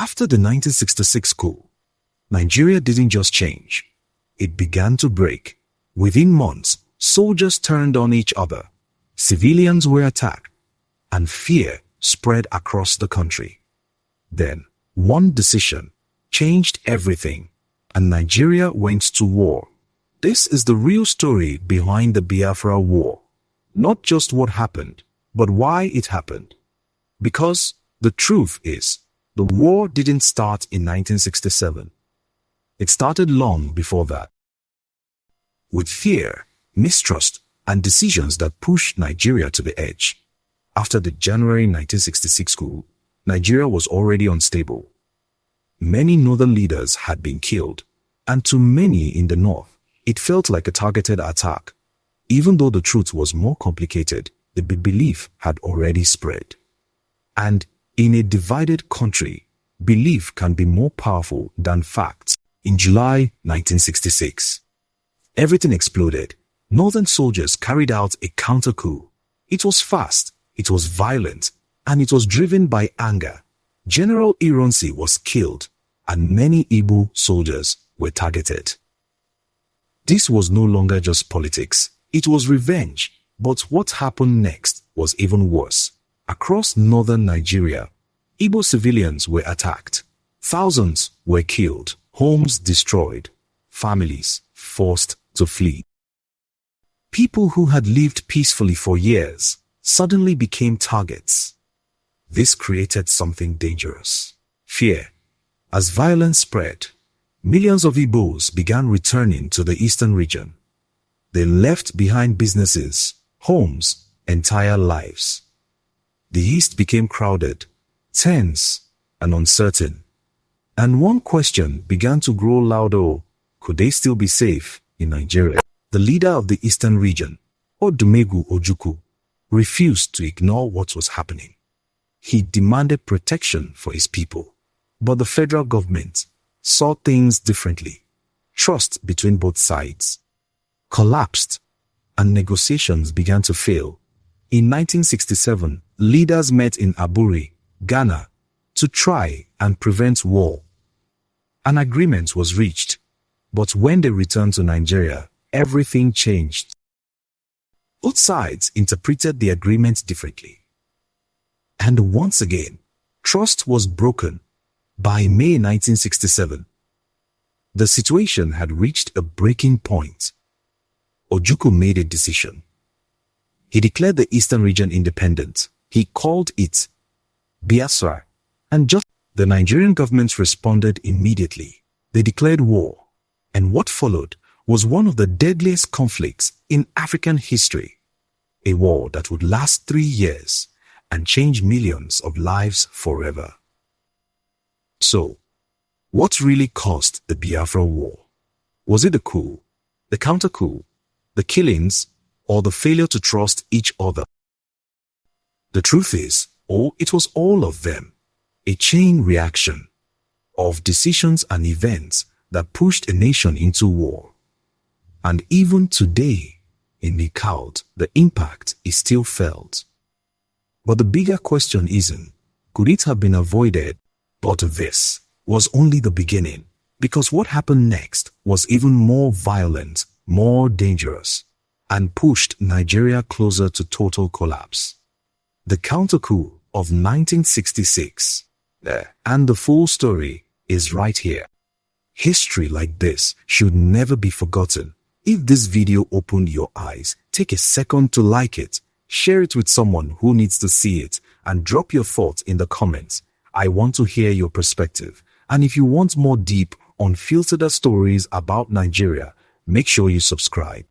After the 1966 coup, Nigeria didn't just change. It began to break. Within months, soldiers turned on each other, civilians were attacked, and fear spread across the country. Then, one decision changed everything, and Nigeria went to war. This is the real story behind the Biafra War. Not just what happened, but why it happened. Because the truth is, the war didn't start in 1967. It started long before that. With fear, mistrust, and decisions that pushed Nigeria to the edge. After the January 1966 coup, Nigeria was already unstable. Many northern leaders had been killed, and to many in the north, it felt like a targeted attack. Even though the truth was more complicated, the belief had already spread. And in a divided country, belief can be more powerful than facts. In July 1966, everything exploded. Northern soldiers carried out a counter-coup. It was fast, it was violent, and it was driven by anger. General Ironsi was killed, and many Igbo soldiers were targeted. This was no longer just politics. It was revenge. But what happened next was even worse. Across northern Nigeria, Igbo civilians were attacked. Thousands were killed, homes destroyed, families forced to flee. People who had lived peacefully for years suddenly became targets. This created something dangerous. Fear. As violence spread, millions of Igbos began returning to the eastern region. They left behind businesses, homes, entire lives. The east became crowded, tense, and uncertain. And one question began to grow louder: could they still be safe in Nigeria? The leader of the eastern region, Odumegwu Ojukwu, refused to ignore what was happening. He demanded protection for his people. But the federal government saw things differently. Trust between both sides collapsed, and negotiations began to fail. In 1967, leaders met in Aburi, Ghana, to try and prevent war. An agreement was reached, but when they returned to Nigeria, everything changed. Both sides interpreted the agreement differently. And once again, trust was broken. By May 1967, the situation had reached a breaking point. Ojukwu made a decision. He declared the eastern region independent. He called it Biafra, and just the Nigerian government responded immediately. They declared war, and what followed was one of the deadliest conflicts in African history. A war that would last 3 years and change millions of lives forever. So, what really caused the Biafra War? Was it the coup, the counter-coup, the killings, or the failure to trust each other? The truth is, it was all of them. A chain reaction of decisions and events that pushed a nation into war. And even today, in the cult, the impact is still felt. But the bigger question isn't, could it have been avoided? But this was only the beginning, because what happened next was even more violent, more dangerous, and pushed Nigeria closer to total collapse. The counter-coup of 1966. And the full story is right here. History like this should never be forgotten. If this video opened your eyes, take a second to like it, share it with someone who needs to see it, and drop your thoughts in the comments. I want to hear your perspective. And if you want more deep, unfiltered stories about Nigeria, make sure you subscribe.